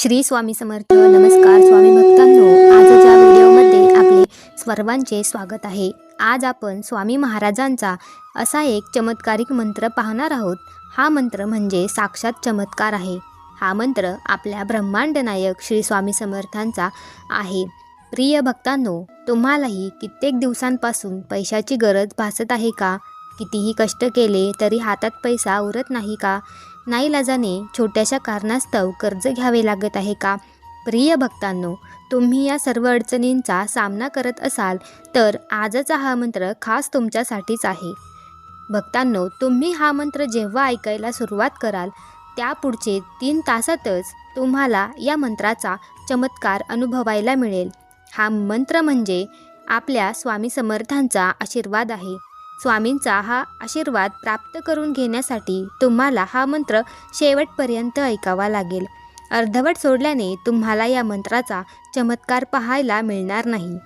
श्री स्वामी समर्थ. नमस्कार स्वामी भक्तांनो, आजच्या व्हिडिओमध्ये आपले सर्वांचे स्वागत आहे. आज आपण स्वामी महाराजांचा असा एक चमत्कारिक मंत्र पाहणार आहोत. हा मंत्र म्हणजे साक्षात चमत्कार आहे. हा मंत्र आपल्या ब्रह्मांड नायक श्री स्वामी समर्थांचा आहे. प्रिय भक्तांनो, तुम्हालाही कित्येक दिवसांपासून पैशाची गरज भासत आहे का? कितीही कष्ट केले तरी हातात पैसा उरत नाही का? नाईलाजाने छोट्याशा कारणास्तव कर्ज घ्यावे लागत आहे का? प्रिय भक्तांनो, तुम्ही या सर्व अडचणींचा सामना करत असाल तर आजचा हा मंत्र खास तुमच्यासाठीच आहे. भक्तांनो, तुम्ही हा मंत्र जेव्हा ऐकायला सुरुवात कराल त्या पुढचे 3 तासातच तुम्हाला या मंत्राचा चमत्कार अनुभवायला मिळेल. हा मंत्र म्हणजे आपल्या स्वामी समर्थांचा आशीर्वाद आहे. स्वामींचा हा आशीर्वाद प्राप्त करून घेण्यासाठी तुम्हाला हा मंत्र शेवटपर्यंत ऐकावा लागेल. अर्धवट सोडल्याने तुम्हाला या मंत्राचा चमत्कार पाहायला मिळणार नाही.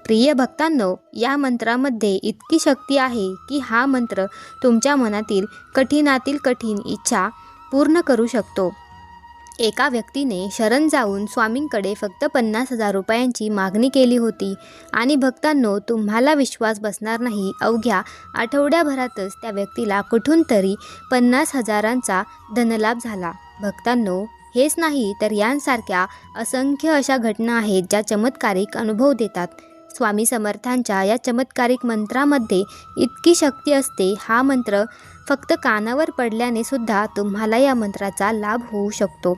प्रिय भक्तांनो, या मंत्रामध्ये इतकी शक्ती आहे की हा मंत्र तुमच्या मनातील कठीणातील कठीण इच्छा पूर्ण करू शकतो. एका व्यक्तीने शरण जाऊन स्वामींकडे फक्त 50,000 रुपयांची मागणी केली होती आणि भक्तांनो, तुम्हाला विश्वास बसणार नाही, अवघ्या आठवड्याभरातच त्या व्यक्तीला कुठून तरी 50,000चा धनलाभ झाला. भक्तांनो, हेच नाही तर यांसारख्या असंख्य अशा घटना आहेत ज्या चमत्कारिक अनुभव देतात. स्वामी समर्थांच्या या चमत्कारिक मंत्रामध्ये इतकी शक्ती असते. हा मंत्र फक्त कानावर पडल्याने सुद्धा तुम्हाला या मंत्राचा लाभ होऊ शकतो.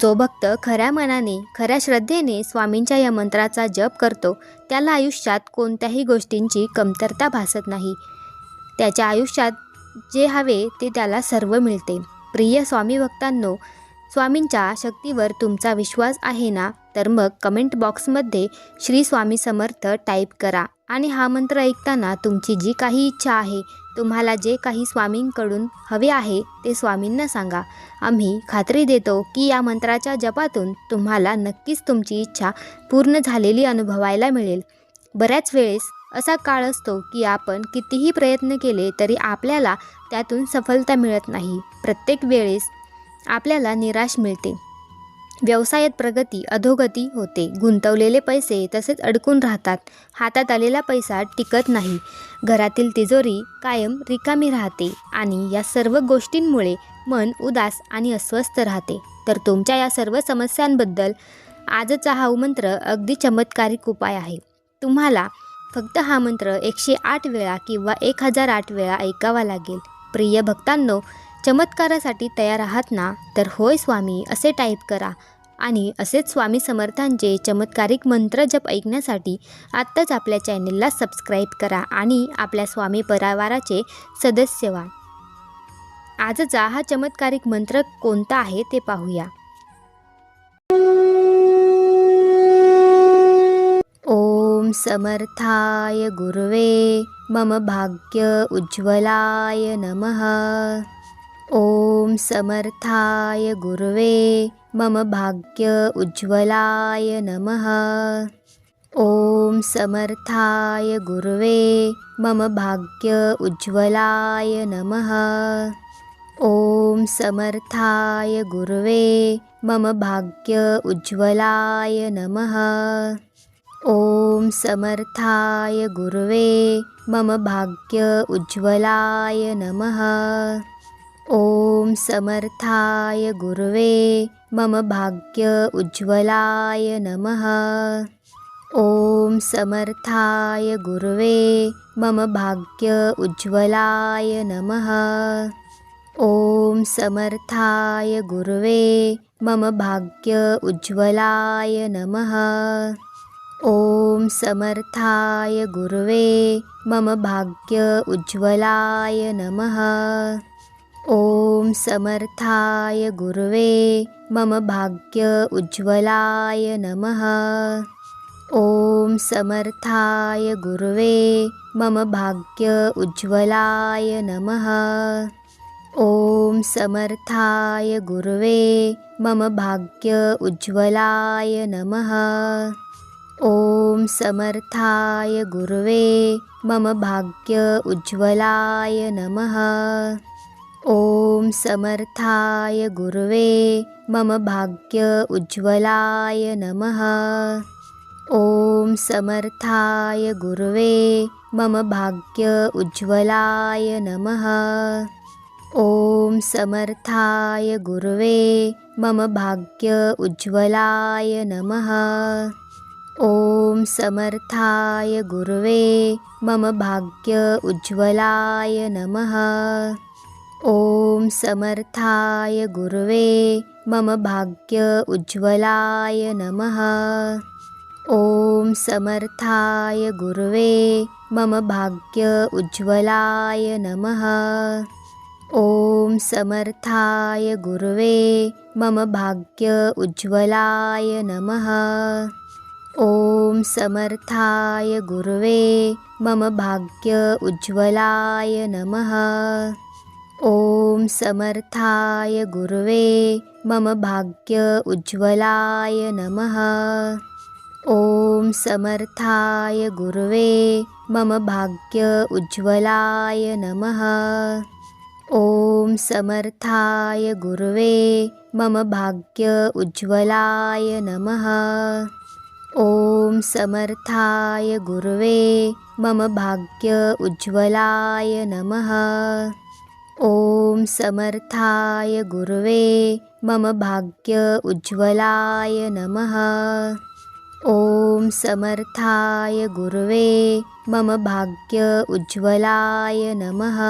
जो भक्त खऱ्या मनाने खऱ्या श्रद्धेने स्वामींच्या या मंत्राचा जप करतो त्याला आयुष्यात कोणत्याही गोष्टींची कमतरता भासत नाही. त्याच्या आयुष्यात जे हवे ते त्याला सर्व मिळते. प्रिय स्वामी भक्तांनो, स्वामींच्या शक्तीवर तुमचा विश्वास आहे ना? तर मग कमेंट बॉक्समध्ये श्री स्वामी समर्थ टाईप करा आणि हा मंत्र ऐकताना तुमची जी काही इच्छा आहे, तुम्हाला जे काही स्वामींकडून हवे आहे ते स्वामींना सांगा. आम्ही खात्री देतो की या मंत्राच्या जपातून तुम्हाला नक्कीच तुमची इच्छा पूर्ण झालेली अनुभवायला मिळेल. बऱ्याच वेळेस असा काळ असतो की आपण कितीही प्रयत्न केले तरी आपल्याला त्यातून सफलता मिळत नाही. प्रत्येक वेळेस आपल्याला निराश मिळते. व्यवसायात प्रगती अधोगती होते. गुंतवलेले पैसे तसेच अडकून राहतात. हातात आलेला पैसा टिकत नाही. घरातील तिजोरी कायम रिकामी राहते आणि या सर्व गोष्टींमुळे मन उदास आणि अस्वस्थ राहते. तर तुमच्या या सर्व समस्यांबद्दल आजचा हा मंत्र अगदी चमत्कारिक उपाय आहे. तुम्हाला फक्त हा मंत्र 108 वेळा किंवा 1008 वेळा ऐकावा लागेल. प्रिय भक्तांनो, चमत्कारासाठी तयार आहात ना? तर होय स्वामी असे टाईप करा आणि असेच स्वामी समर्थांचे चमत्कारिक मंत्र जप ऐकण्यासाठी आत्ताच आपल्या चॅनेलला सबस्क्राईब करा आणि आपल्या स्वामी परिवाराचे सदस्य व्हा. आजचा हा चमत्कारिक मंत्र कोणता आहे ते पाहूया. ओम समर्थाय गुरवे मम भाग्य उज्ज्वलाय नमः. ओम समर्थाय गुरवे मम भाग्य उज्ज्वलाय नमः. ओम समर्थाय गुरवे मम भाग्य उज्ज्वलाय नमः. ओम समर्थाय गुरवे मम भाग्य उज्ज्वलाय नमः. ओम समर्थाय गुरवे मम भाग्य उज्ज्वलाय नमः. ओम समर्थाय गुरवे मम भाग्य उज्ज्वलाय नमः. ओम समर्थाय गुरवे मम भाग्य उज्ज्वलाय नमः. ओम समर्थाय गुरवे मम भाग्य उज्ज्वलाय नमः. ओम समर्थाय गुरवे मम भाग्य उज्ज्वलाय नमः. ओम समर्थाय गुरवे मम भाग्य उज्ज्वलाय नमः. ओम समर्थाय गुरवे मम भाग्य उज्ज्वलाय नमः. ओम समर्थाय गुरवे मम भाग्य उज्ज्वलाय नमः. ओम समर्थाय गुरवे मम भाग्य उज्ज्वलाय नमः. ओम समर्थाय गुरवे मम भाग्य उज्ज्वलाय नमः। ओम समर्थाय गुरवे मम भाग्य उज्ज्वलाय नमः। ओम समर्थाय गुरवे मम भाग्य उज्ज्वलाय नमः। ओम समर्थाय गुरवे मम भाग्य उज्ज्वलाय नमः। ओम समर्थाय गुरवे मम भाग्य उज्ज्वलाय नमः। ओम समर्थाय गुरवे मम भाग्य उज्ज्वलाय नमः। ओम समर्थाय गुरवे मम भाग्य उज्ज्वलाय नमः। ओम समर्थाय गुरवे मम भाग्य उज्ज्वलाय नमः। ओम समर्थाय गुरवे मम भाग्य उज्ज्वलाय नमः। ओम समर्थाय गुरवे मम भाग्य उज्ज्वलाय नमः। ओम समर्थाय गुरवे मम भाग्य उज्ज्वलाय नमः। ओम समर्थाय गुरवे मम भाग्य उज्ज्वलाय नमः। ओम समर्थाय गुरवे मम भाग्य उज्ज्वलाय नमः। ओम समर्थाय गुरवे मम भाग्य उज्ज्वलाय नमः।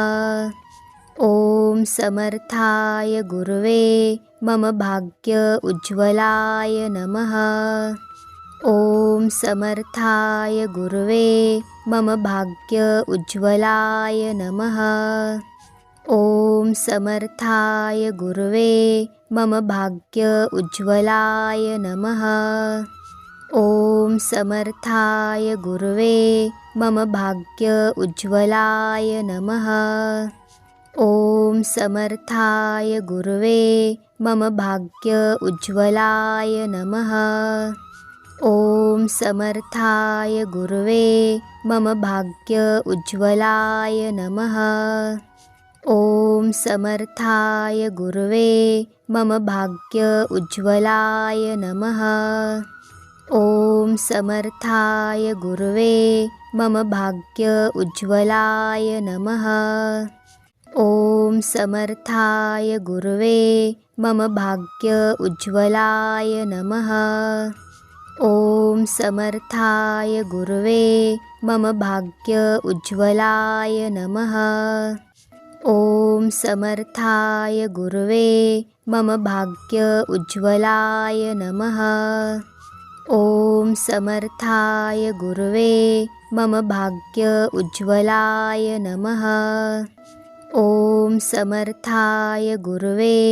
ओम समर्थाय गुरवे मम भाग्य उज्ज्वलाय नमः। ओम समर्थाय गुरवे मम भाग्य उज्ज्वलाय नमः। ओम समर्थाय गुरवे मम भाग्य उज्ज्वलाय नमः। ओम समर्थाय गुरवे मम भाग्य उज्ज्वलाय नमः। ओम समर्थाय गुरवे मम भाग्य उज्ज्वलाय नमः। ओम समर्थाय गुरवे मम भाग्य उज्ज्वलाय नमः। ओम समर्थाय गुरवे मम भाग्य उज्ज्वलाय नमः। ओम समर्थाय गुरवे मम भाग्य उज्ज्वलाय नमः। ओम समर्थाय गुरवे मम भाग्य उज्ज्वलाय नमः। ओम समर्थाय गुरवे मम भाग्य उज्ज्वलाय नमः। ओम समर्थाय गुरवे मम भाग्य उज्ज्वलाय नमः। ओम समर्थाय गुरवे मम भाग्य उज्ज्वलाय नमः। ओम समर्थाय गुरवे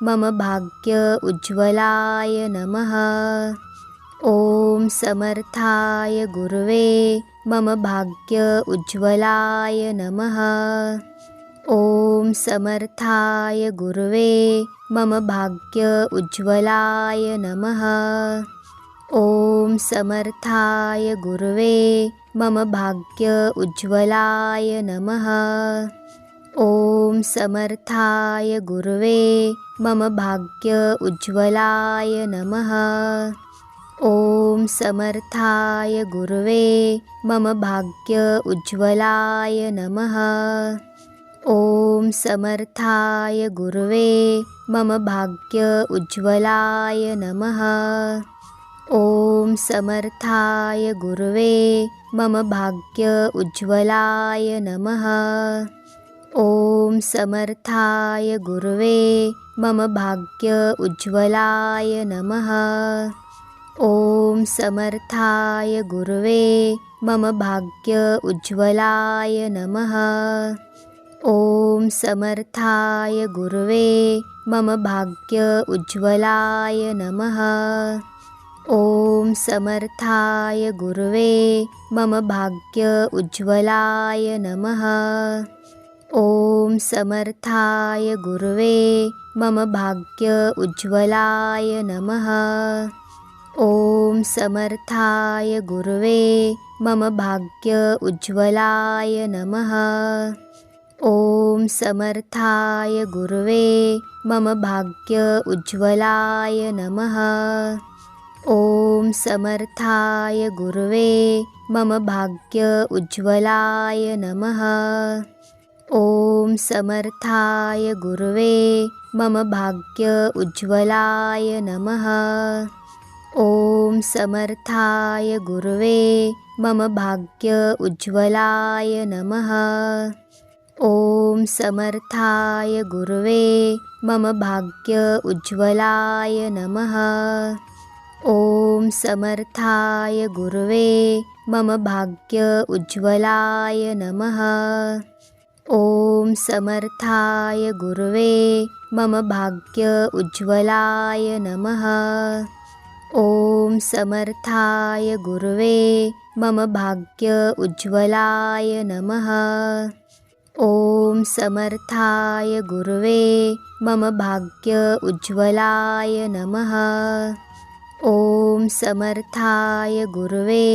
मम भाग्य उज्ज्वलाय नमः। ओम समर्थाय गुरवे मम भाग्य उज्ज्वलाय नमः। ओम समर्थाय गुरवे मम भाग्य उज्ज्वलाय नमः। ओम समर्थाय गुरवे मम भाग्य उज्ज्वलाय नमः। ओम समर्थाय गुरवे मम भाग्य उज्ज्वलाय नमः। ओम समर्थाय गुरवे मम भाग्य उज्ज्वलाय नमः। ओम समर्थाय गुरवे मम भाग्य उज्ज्वलाय नमः। ओम समर्थाय गुरवे मम भाग्य उज्ज्वलाय नमः। ओम समर्थाय गुरवे मम भाग्य उज्ज्वलाय नमः। ओम समर्थाय गुरवे मम भाग्य उज्ज्वलाय नमः। ओम समर्थाय गुरवे मम भाग्य उज्ज्वलाय नमः। ओम समर्थाय गुरवे मम भाग्य उज्ज्वलाय नमः। ओम समर्थाय गुरवे मम भाग्य उज्ज्वलाय नमः। ओम समर्थाय गुरवे मम भाग्य उज्ज्वलाय नमः। ओम समर्थाय गुरवे मम भाग्य उज्ज्वलाय नमः। ओम समर्थाय गुरवे मम भाग्य उज्ज्वलाय नमः। ओम समर्थाय गुरवे मम भाग्य उज्ज्वलाय नमः। ओम समर्थाय गुरवे मम भाग्य उज्ज्वलाय नमः। ओम समर्थाय गुरवे मम भाग्य उज्ज्वलाय नमः। ओम समर्थाय गुरवे मम भाग्य उज्ज्वलाय नमः। ओम समर्थाय गुरवे मम भाग्य उज्ज्वलाय नमः। ओम समर्थाय गुरवे मम भाग्य उज्ज्वलाय नमः। ओम समर्थाय गुरवे मम भाग्य उज्ज्वलाय नमः। ओम समर्थाय गुरवे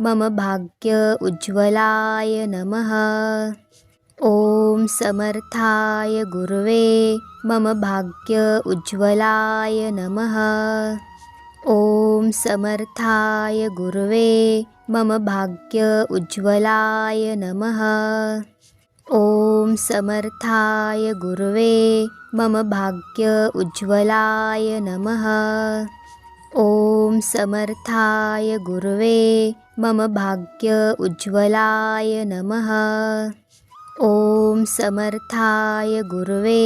मम भाग्य उज्ज्वलाय नमः। ओम समर्थाय गुरवे मम भाग्य उज्ज्वलाय नमः। ओम समर्थाय गुरवे मम भाग्य उज्ज्वलाय नमः। ओम समर्थाय गुरवे मम भाग्य उज्ज्वलाय नमः। ओम समर्थाय गुरवे मम भाग्य उज्ज्वलाय नमः। ओम समर्थाय गुरवे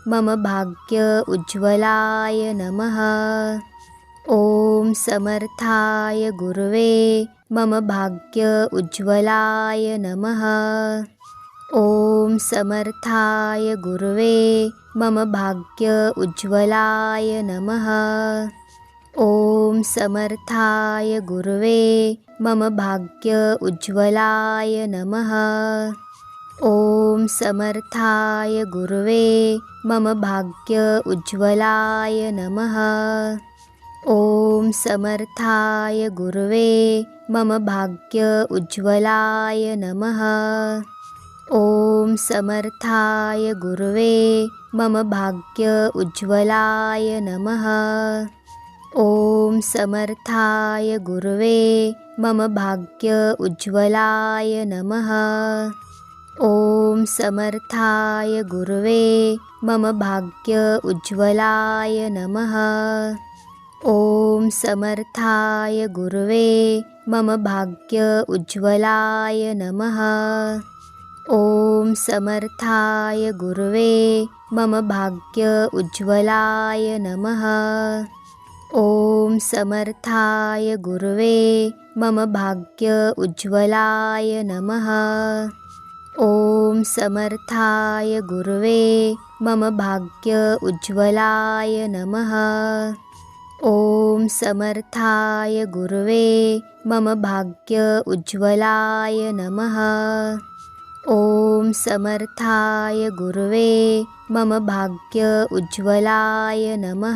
मम भाग्य उज्ज्वलाय नमः। ओम समर्थाय गुरवे मम भाग्य उज्ज्वलाय नमः। ओम समर्थाय गुरवे मम भाग्य उज्ज्वलाय नमः। ओम समर्थाय गुरवे मम भाग्य उज्ज्वलाय नमः। ओम समर्थाय गुरवे मम भाग्य उज्ज्वलाय नमः। ओम समर्थाय गुरवे मम भाग्य उज्ज्वलाय नमः। ओम समर्थाय गुरवे मम भाग्य उज्ज्वलाय नमः। ओम समर्थाय गुरवे मम भाग्य उज्ज्वलाय नमः। ओम समर्थाय गुरवे मम भाग्य उज्ज्वलाय नमः। ओम समर्थाय गुरवे मम भाग्य उज्ज्वलाय नमः। ओम समर्थाय गुरवे मम भाग्य उज्ज्वलाय नमः। ओम समर्थाय गुरवे मम भाग्य उज्ज्वलाय नमः। ओम समर्थाय गुरवे मम भाग्य उज्ज्वलाय नमः। ओम समर्थाय गुरवे मम भाग्य उज्ज्वलाय नमः। ओम समर्थाय गुरवे मम भाग्य उज्ज्वलाय नमः।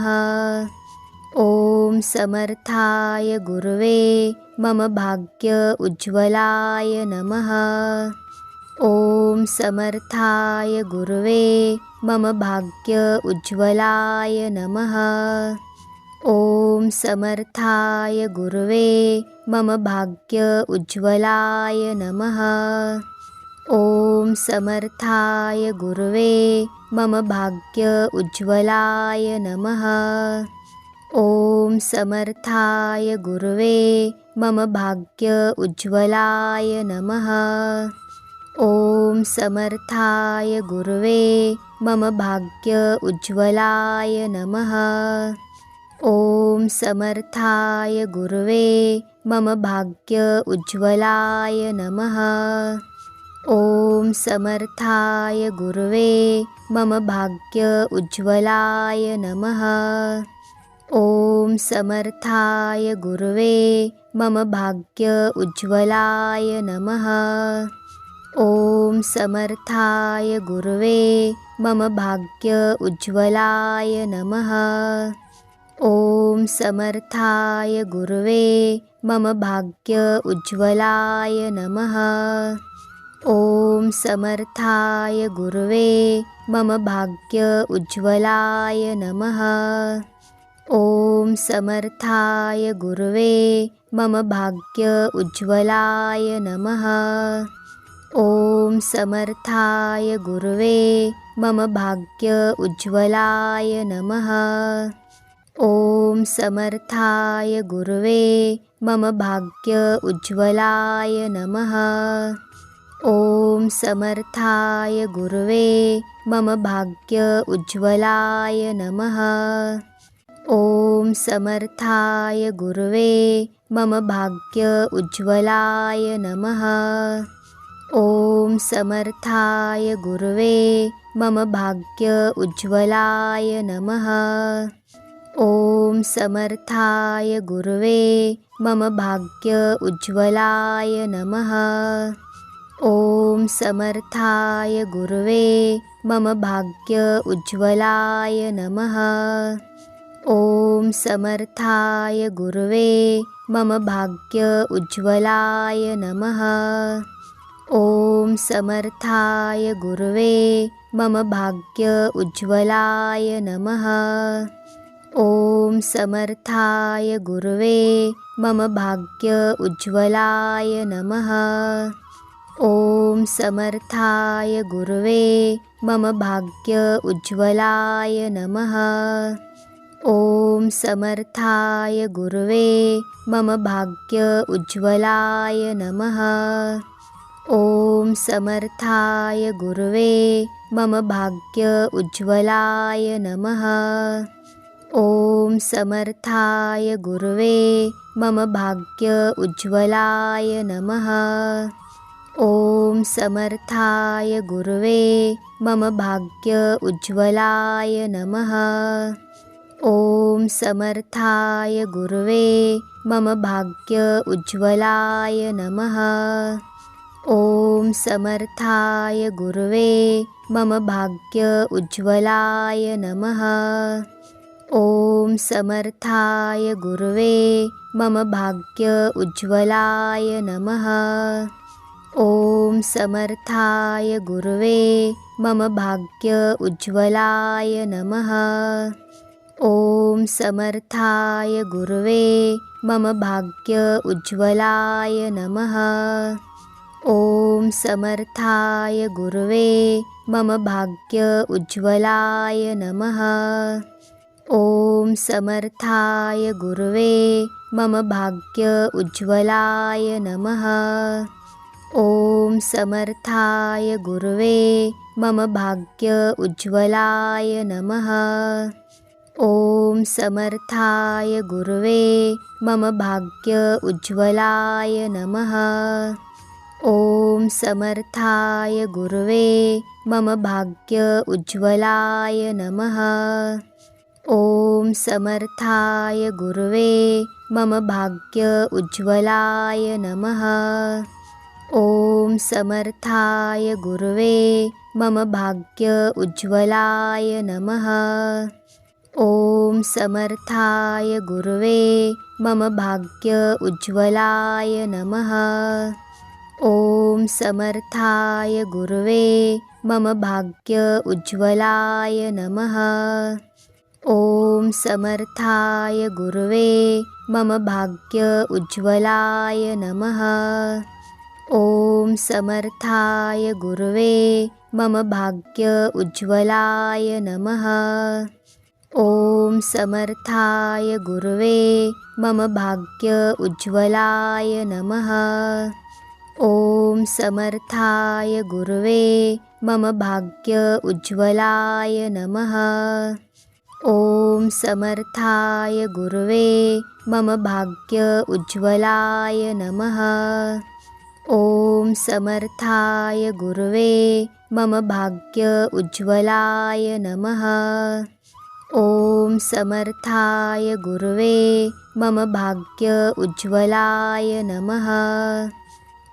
ओम समर्थाय गुरवे मम भाग्य उज्ज्वलाय नमः। ओम समर्थाय गुरवे मम भाग्य उज्ज्वलाय नमः। ओम समर्थाय गुरवे मम भाग्य उज्ज्वलाय नमः। ओम समर्थाय गुरवे मम भाग्य उज्ज्वलाय नमः। ओम समर्थाय गुरवे मम भाग्य उज्ज्वलाय नमः। ओम समर्थाय गुरवे मम भाग्य उज्ज्वलाय नमः। ओम समर्थाय गुरवे मम भाग्य उज्ज्वलाय नमः। ओम समर्थाय गुरवे मम भाग्य उज्ज्वलाय नमः। ओम समर्थाय गुरवे मम भाग्य उज्ज्वलाय नमः। ओम समर्थाय गुरवे मम भाग्य उज्ज्वलाय नमः। ओम समर्थाय गुरवे मम भाग्य उज्ज्वलाय नमः। ओम समर्थाय गुरवे मम भाग्य उज्ज्वलाय नमः। ओम समर्थाय गुरवे मम भाग्य उज्ज्वलाय नमः। ओम समर्थाय गुरवे मम भाग्य उज्ज्वलाय नमः। ओम समर्थाय गुरवे मम भाग्य उज्ज्वलाय नमः। ओम समर्थाय गुरवे मम भाग्य उज्ज्वलाय नमः। ओम समर्थाय गुरवे मम भाग्य उज्ज्वलाय नमः। ओम समर्थाय गुरवे मम भाग्य उज्ज्वलाय नमः। ओम समर्थाय गुरवे मम भाग्य उज्ज्वलाय नमः। ओम समर्थाय गुरवे मम भाग्य उज्ज्वलाय नमः। ओम समर्थाय गुरवे मम भाग्य उज्ज्वलाय नमः। ओम समर्थाय गुरवे मम भाग्य उज्ज्वलाय नमः। ओम समर्थाय गुरवे मम भाग्य उज्ज्वलाय नमः। ओम समर्थाय गुरवे मम भाग्य उज्ज्वलाय नमः। ओम समर्थाय गुरवे मम भाग्य उज्ज्वलाय नमः। ओम समर्थाय गुरवे मम भाग्य उज्ज्वलाय नमः। ओम समर्थाय गुरवे मम भाग्य उज्ज्वलाय नमः। ओम समर्थाय गुरवे मम भाग्य उज्ज्वलाय नमः। ओम समर्थाय गुरवे मम भाग्य उज्ज्वलाय नमः। ओम समर्थाय गुरवे मम भाग्य उज्ज्वलाय नमः। ओम समर्थाय गुरवे मम भाग्य उज्ज्वलाय नमः। ओम समर्थाय गुरवे मम भाग्य उज्ज्वलाय नमः। ओम समर्थाय गुरवे मम भाग्य उज्ज्वलाय नमः। ओम समर्थाय गुरवे मम भाग्य उज्ज्वलाय नमः। ओम समर्थाय गुरवे मम भाग्य उज्ज्वलाय नमः। ओम समर्थाय गुरवे मम भाग्य उज्ज्वलाय नमः। ओम समर्थाय गुरवे मम भाग्य उज्ज्वलाय नमः। ओम समर्थाय गुरवे मम भाग्य उज्ज्वलाय नमः। ओम समर्थाय गुरवे मम भाग्य उज्ज्वलाय नमः। ओम समर्थाय गुरवे मम भाग्य उज्ज्वलाय नमः। ओम समर्थाय गुरवे मम भाग्य उज्ज्वलाय नमः। ओम समर्थाय गुरवे मम भाग्य उज्ज्वलाय नमः। ओम समर्थाय गुरवे मम भाग्य उज्ज्वलाय नमः। ओम समर्थाय गुरवे मम भाग्य उज्ज्वलाय नमः। ओम समर्थाय गुरवे मम भाग्य उज्ज्वलाय नमः। ओम समर्थाय गुरवे मम भाग्य उज्ज्वलाय नमः। ओम समर्थाय गुरवे मम भाग्य उज्ज्वलाय नमः। ओम समर्थाय गुरवे मम भाग्य उज्ज्वलाय नमः। ओम समर्थाय गुरवे मम भाग्य उज्ज्वलाय नमः।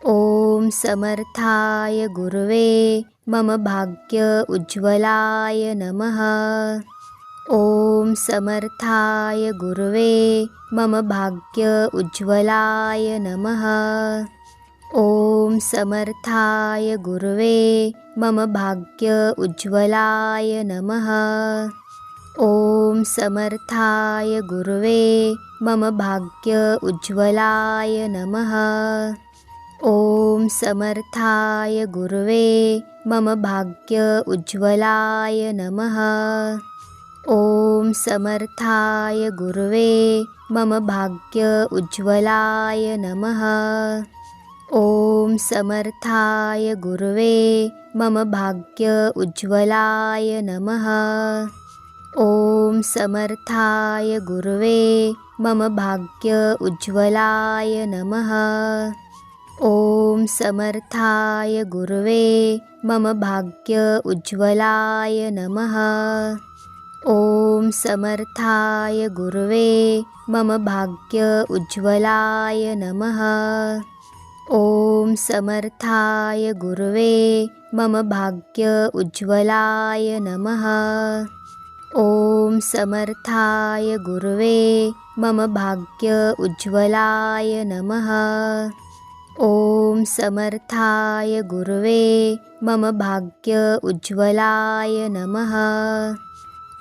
ओम समर्थाय गुरवे मम भाग्य उज्ज्वलाय नमः। ओम समर्थाय गुरवे मम भाग्य उज्ज्वलाय नमः। ओम समर्थाय गुरवे मम भाग्य उज्ज्वलाय नमः। ओम समर्थाय गुरवे मम भाग्य उज्ज्वलाय नमः। ओम समर्थाय गुरवे मम भाग्य उज्ज्वलाय नमः। ओम समर्थाय गुरवे मम भाग्य उज्ज्वलाय नमः। ओम समर्थाय गुरवे मम भाग्य उज्ज्वलाय नमः। ओम समर्थाय गुरवे मम भाग्य उज्ज्वलाय नमः। ओम समर्थाय गुरवे मम भाग्य उज्ज्वलाय नमः। ओम समर्थाय गुरवे मम भाग्य उज्ज्वलाय नमः। ओम समर्थाय गुरवे मम भाग्य उज्ज्वलाय नमः। ओम समर्थाय गुरवे मम भाग्य उज्ज्वलाय नमः। ओम समर्थाय गुरवे मम भाग्य उज्ज्वलाय नमः।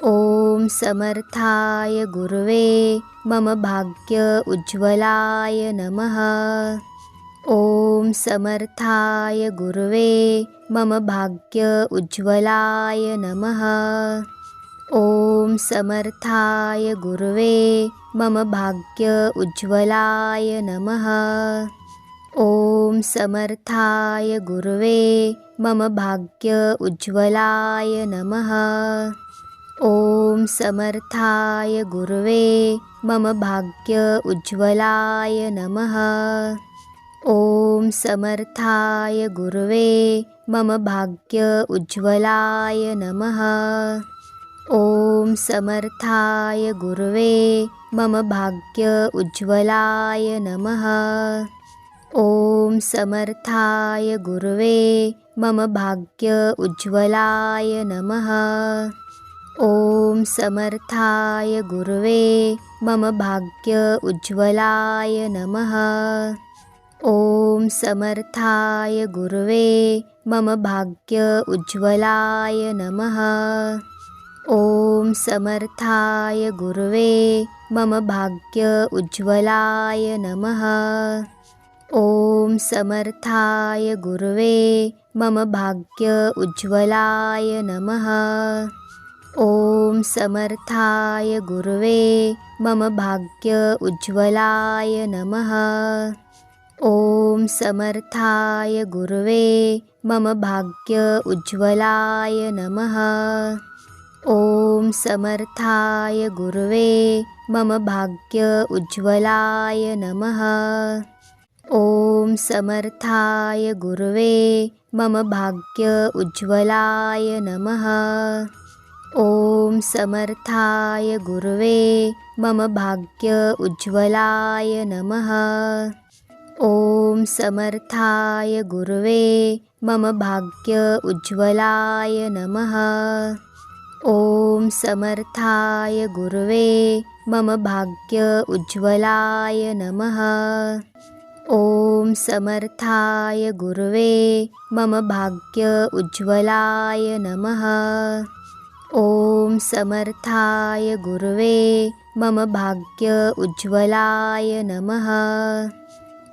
ओम समर्थाय गुरवे मम भाग्य उज्ज्वलाय नमः। ओम समर्थाय गुरवे मम भाग्य उज्ज्वलाय नमः। ओम समर्थाय गुरवे मम भाग्य उज्ज्वलाय नमः। ओम समर्थाय गुरवे मम भाग्य उज्ज्वलाय नमः। ओम समर्थाय गुरवे मम भाग्य उज्ज्वलाय नमः। ओम समर्थाय गुरवे मम भाग्य उज्ज्वलाय नमः। ओम समर्थाय गुरवे मम भाग्य उज्ज्वलाय नमः। ओम समर्थाय गुरवे मम भाग्य उज्ज्वलाय नमः। ओम समर्थाय गुरवे मम भाग्य उज्ज्वलाय नमः। ओम समर्थाय गुरवे मम भाग्य उज्ज्वलाय नमः। ओम समर्थाय गुरवे मम भाग्य उज्ज्वलाय नमः। ओम समर्थाय गुरवे मम भाग्य उज्ज्वलाय नमः। ओम समर्थाय गुरवे मम भाग्य उज्ज्वलाय नमः। ओम समर्थाय गुरवे मम भाग्य उज्ज्वलाय नमः। ओम समर्थाय गुरवे मम भाग्य उज्ज्वलाय नमः। ओम समर्थाय गुरवे मम भाग्य उज्ज्वलाय नमः। ओम समर्थाय गुरवे मम भाग्य उज्ज्वलाय नमः। ओम समर्थाय गुरवे मम भाग्य उज्ज्वलाय नमः। ओम समर्थाय गुरवे मम भाग्य उज्ज्वलाय नमः। ओम समर्थाय गुरवे मम भाग्य उज्ज्वलाय नमः। ओम समर्थाय गुरवे मम भाग्य उज्ज्वलाय नमः।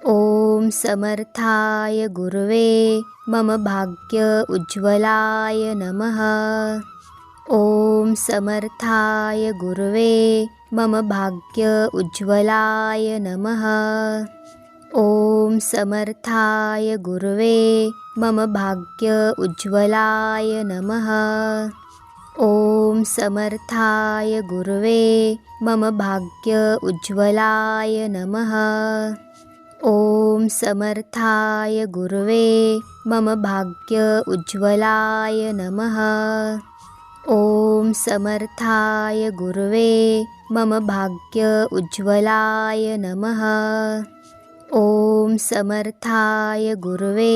ओम समर्थाय गुरवे मम भाग्य उज्ज्वलाय नमः। ओम समर्थाय गुरवे मम भाग्य उज्ज्वलाय नमः। ओम समर्थाय गुरवे मम भाग्य उज्ज्वलाय नमः। ओम समर्थाय गुरवे मम भाग्य उज्ज्वलाय नमः। ओम समर्थाय गुरवे मम भाग्य उज्ज्वलाय नमः। ओम समर्थाय गुरवे मम भाग्य उज्ज्वलाय नमः। ओम समर्थाय गुरवे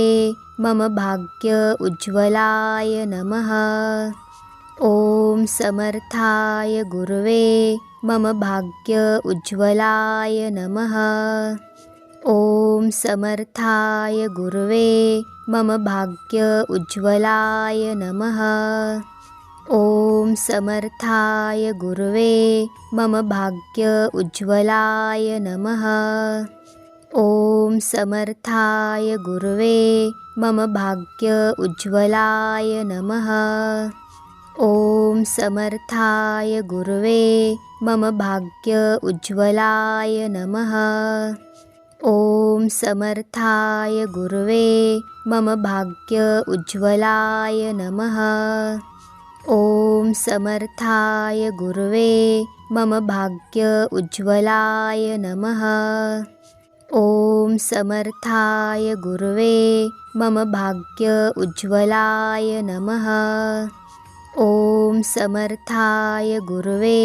मम भाग्य उज्ज्वलाय नमः। ओम समर्थाय गुरवे मम भाग्य उज्ज्वलाय नमः। ओम समर्थाय गुरवे मम भाग्य उज्ज्वलाय नमः। ओम समर्थाय गुरवे मम भाग्य उज्ज्वलाय नमः। ओम समर्थाय गुरवे मम भाग्य उज्ज्वलाय नमः। ओम समर्थाय गुरवे मम भाग्य उज्ज्वलाय नमः। ओम समर्थाय गुरवे मम भाग्य उज्ज्वलाय नमः। ओम समर्थाय गुरवे मम भाग्य उज्ज्वलाय नमः। ओम समर्थाय गुरवे मम भाग्य उज्ज्वलाय नमः। ओम समर्थाय गुरवे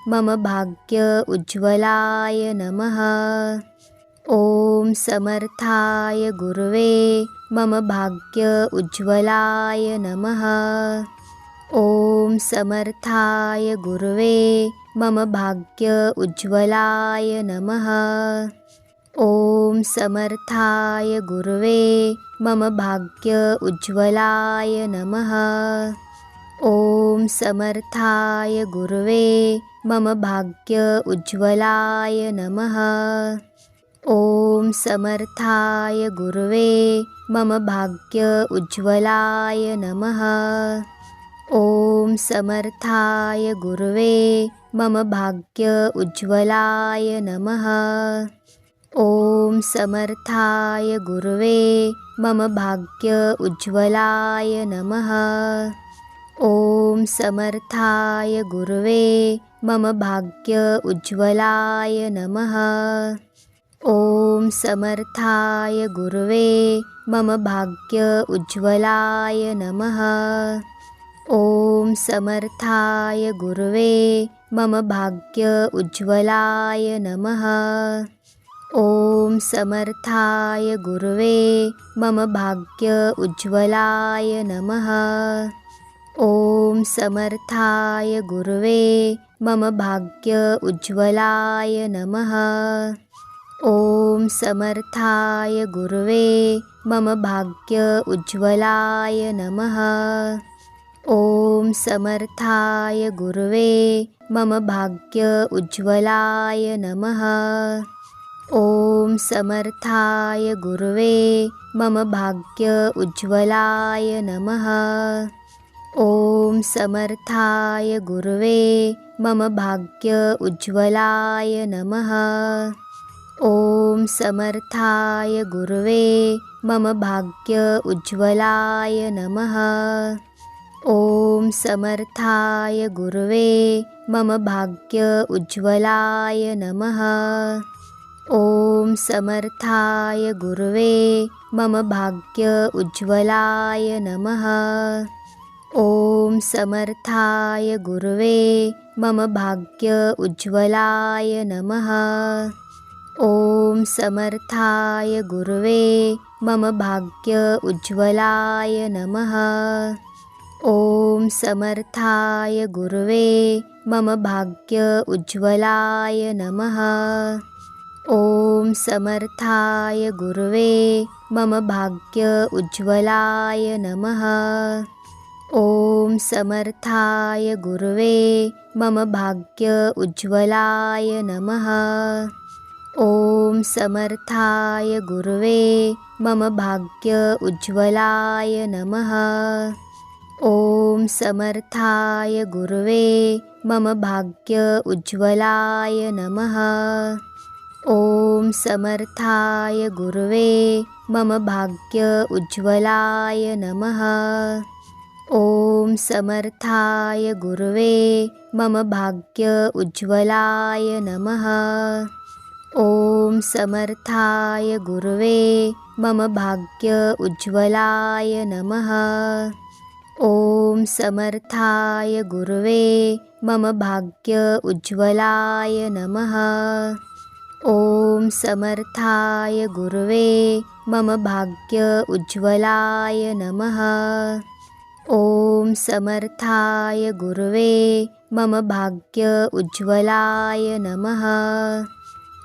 मम भाग्य उज्ज्वलाय नमः। ओम समर्थाय गुरवे मम भाग्य उज्ज्वलाय नमः। ओम समर्थाय गुरवे मम भाग्य उज्ज्वलाय नमः। ओम समर्थाय गुरवे मम भाग्य उज्ज्वलाय नमः। ओम समर्थाय गुरवे मम भाग्य उज्ज्वलाय नमः। ओम समर्थाय गुरवे मम भाग्य उज्ज्वलाय नमः। ओम समर्थाय गुरवे मम भाग्य उज्ज्वलाय नमः। ओम समर्थाय गुरवे मम भाग्य उज्ज्वलाय नमः। ओम समर्थाय गुरवे मम भाग्य उज्ज्वलाय नमः। ओम समर्थाय गुरवे मम भाग्य उज्ज्वलाय नमः। ओम समर्थाय गुरवे मम भाग्य उज्ज्वलाय नमः। ओम समर्थाय गुरवे मम भाग्य उज्ज्वलाय नमः। ओम समर्थाय गुरवे मम भाग्य उज्ज्वलाय नमः। ओम समर्थाय गुरवे मम भाग्य उज्ज्वलाय नमः। ओम समर्थाय गुरवे मम भाग्य उज्ज्वलाय नमः। ओम समर्थाय गुरवे मम भाग्य उज्ज्वलाय नमः। ओम समर्थाय गुरवे मम भाग्य उज्ज्वलाय नमः। ओम समर्थाय गुरवे मम भाग्य उज्ज्वलाय नमः। ओम समर्थाय गुरवे मम भाग्य उज्ज्वलाय नमः। ओम समर्थाय गुरवे मम भाग्य उज्ज्वलाय नमः। ओम समर्थाय गुरवे मम भाग्य उज्ज्वलाय नमः। ओम समर्थाय गुरवे मम भाग्य उज्ज्वलाय नमः। ओम समर्थाय गुरवे मम भाग्य उज्ज्वलाय नमः। ओम समर्थाय गुरवे मम भाग्य उज्ज्वलाय नमः। ओम समर्थाय गुरवे मम भाग्य उज्ज्वलाय नमः। ओम समर्थाय गुरवे मम भाग्य उज्ज्वलाय नमः। ओम समर्थाय गुरवे मम भाग्य उज्ज्वलाय नमः। ओम समर्थाय गुरवे मम भाग्य उज्ज्वलाय नमः। ओम समर्थाय गुरवे मम भाग्य उज्ज्वलाय नमः। ओम समर्थाय गुरवे मम भाग्य उज्ज्वलाय नमः। ओम समर्थाय गुरवे मम भाग्य उज्ज्वलाय नमः। ओम समर्थाय गुरवे मम भाग्य उज्ज्वलाय नमः। ओम समर्थाय गुरवे मम भाग्य उज्ज्वलाय नमः।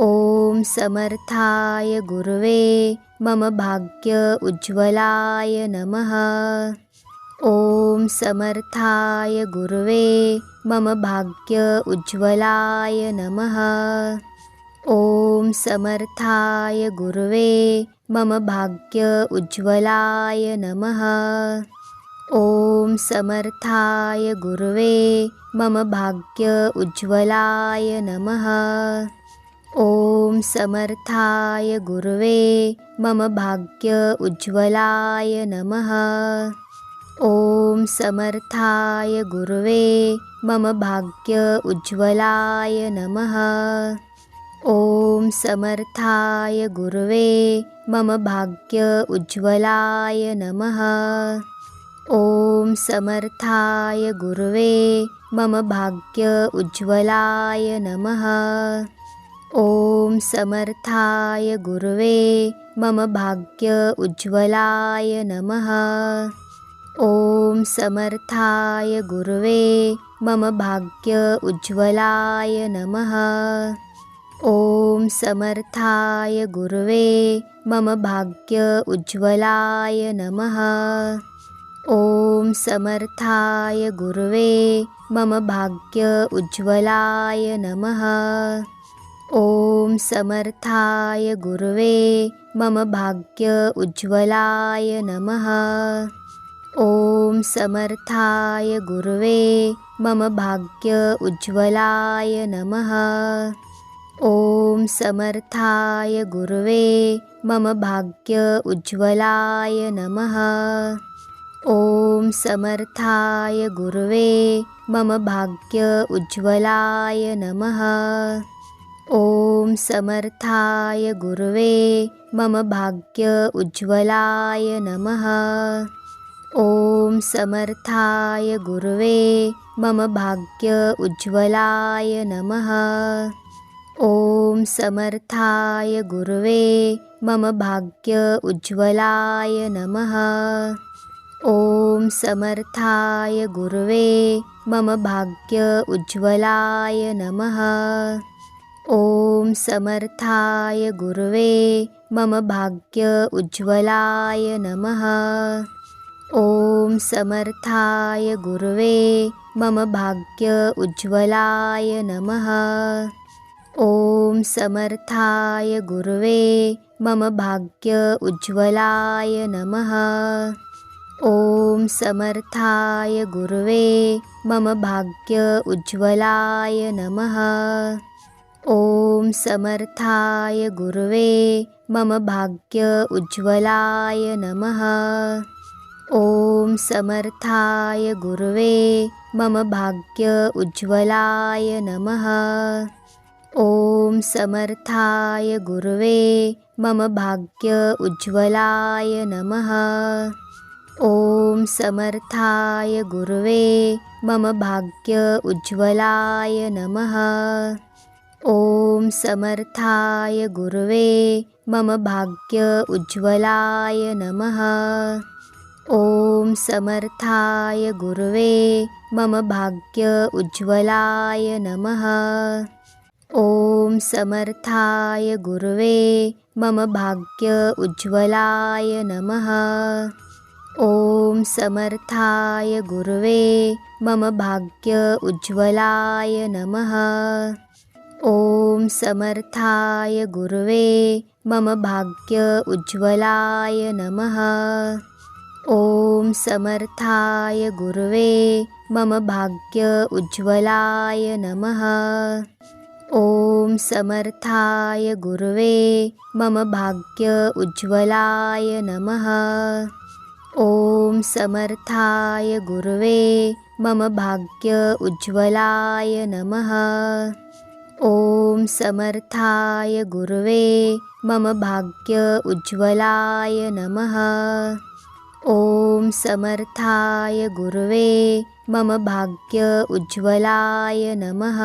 ओम समर्थाय गुरवे मम भाग्य उज्ज्वलाय नमः। ओम समर्थाय गुरवे मम भाग्य उज्ज्वलाय नमः। ओम समर्थाय गुरवे मम भाग्य उज्ज्वलाय नमः। ओम समर्थाय गुरवे मम भाग्य उज्ज्वलाय नमः। ओम समर्थाय गुरवे मम भाग्य उज्ज्वलाय नमः। ओम समर्थाय गुरवे मम भाग्य उज्ज्वलाय नमः। ओम समर्थाय गुरवे मम भाग्य उज्ज्वलाय नमः। ओम समर्थाय गुरवे मम भाग्य उज्ज्वलाय नमः। ओम समर्थाय गुरवे मम भाग्य उज्ज्वलाय नमः। ओम समर्थाय गुरवे मम भाग्य उज्ज्वलाय नमः। ओम समर्थाय गुरवे मम भाग्य उज्ज्वलाय नमः। ओम समर्थाय गुरवे मम भाग्य उज्ज्वलाय नमः। ओम समर्थाय गुरवे मम भाग्य उज्ज्वलाय नमः। ओम समर्थाय गुरवे मम भाग्य उज्ज्वलाय नमः। ओम समर्थाय गुरवे मम भाग्य उज्ज्वलाय नमः। ओम समर्थाय गुरवे मम भाग्य उज्ज्वलाय नमः। ओम समर्थाय गुरवे मम भाग्य उज्ज्वलाय नमः। ओम समर्थाय गुरवे मम भाग्य उज्ज्वलाय नमः। ओम समर्थाय गुरवे मम भाग्य उज्ज्वलाय नमः। ओम समर्थाय गुरवे मम भाग्य उज्ज्वलाय नमः। ओम समर्थाय गुरवे मम भाग्य उज्ज्वलाय नमः। ओम समर्थाय गुरवे मम भाग्य उज्ज्वलाय नमः। ओम समर्थाय गुरवे मम भाग्य उज्ज्वलाय नमः। ओम समर्थाय गुरवे मम भाग्य उज्ज्वलाय नमः। ओम समर्थाय गुरवे मम भाग्य उज्ज्वलाय नमः। ओम समर्थाय गुरवे मम भाग्य उज्ज्वलाय नमः। ओम समर्थाय गुरवे मम भाग्य उज्ज्वलाय नमः। ओम समर्थाय गुरवे मम भाग्य उज्ज्वलाय नमः। ओम समर्थाय गुरवे मम भाग्य उज्ज्वलाय नमः। ओम समर्थाय गुरवे मम भाग्य उज्ज्वलाय नमः। ओम समर्थाय गुरवे मम भाग्य उज्ज्वलाय नमः। ओम समर्थाय गुरवे मम भाग्य उज्ज्वलाय नमः। ओम समर्थाय गुरवे मम भाग्य उज्ज्वलाय नमः। ओम समर्थाय गुरवे मम भाग्य उज्ज्वलाय नमः। ओम समर्थाय गुरवे मम भाग्य उज्ज्वलाय नमः। ओम समर्थाय गुरवे मम भाग्य उज्ज्वलाय नमः। ओम समर्थाय गुरवे मम भाग्य उज्ज्वलाय नमः। ओम समर्थाय गुरवे मम भाग्य उज्ज्वलाय नमः।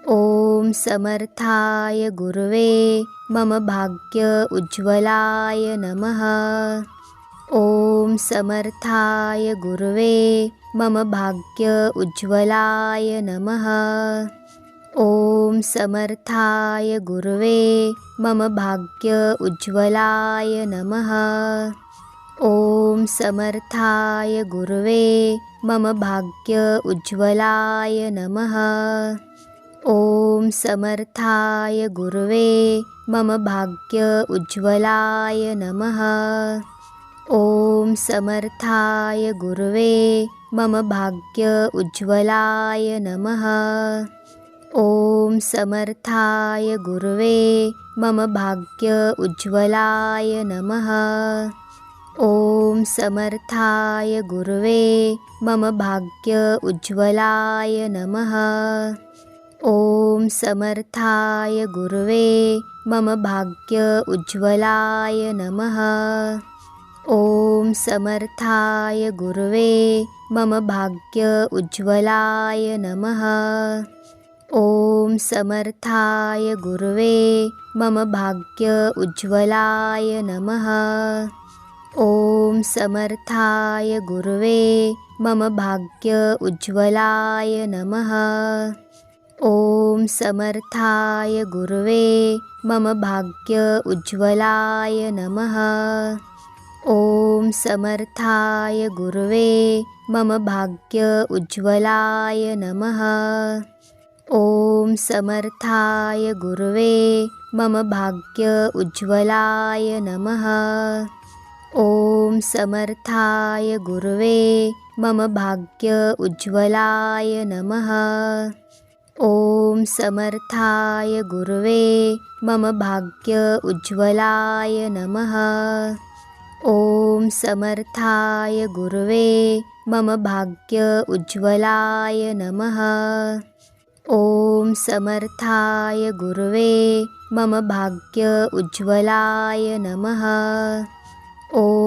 ओम समर्थाय गुरवे मम भाग्य उज्ज्वलाय नमः। ओम समर्थाय गुरवे मम भाग्य उज्ज्वलाय नमः। ओम समर्थाय गुरवे मम भाग्य उज्ज्वलाय नमः। ओम समर्थाय गुरवे मम भाग्य उज्ज्वलाय नमः। ओम समर्थाय गुरवे मम भाग्य उज्ज्वलाय नमः। ओम समर्थाय गुरवे मम भाग्य उज्ज्वलाय नमः। ओम समर्थाय गुरवे मम भाग्य उज्ज्वलाय नमः। ओम समर्थाय गुरवे मम भाग्य उज्ज्वलाय नमः। ओम समर्थाय गुरवे मम भाग्य उज्ज्वलाय नमः। ओम समर्थाय गुरवे मम भाग्य उज्ज्वलाय नमः। ओम समर्थाय गुरवे मम भाग्य उज्ज्वलाय नमः। ओम समर्थाय गुरवे मम भाग्य उज्ज्वलाय नमः। ओम समर्थाय गुरवे मम भाग्य उज्ज्वलाय नमः। ओम समर्थाय गुरवे मम भाग्य उज्ज्वलाय नमः। ओम समर्थाय गुरवे मम भाग्य उज्ज्वलाय नमः। ओम समर्थाय गुरवे मम भाग्य उज्ज्वलाय नमः। ओम समर्थाय गुरवे मम भाग्य उज्ज्वलाय नमः। ओम समर्थाय गुरवे मम भाग्य उज्ज्वलाय नमः। ओम समर्थाय गुरवे मम भाग्य उज्ज्वलाय नमः। ओम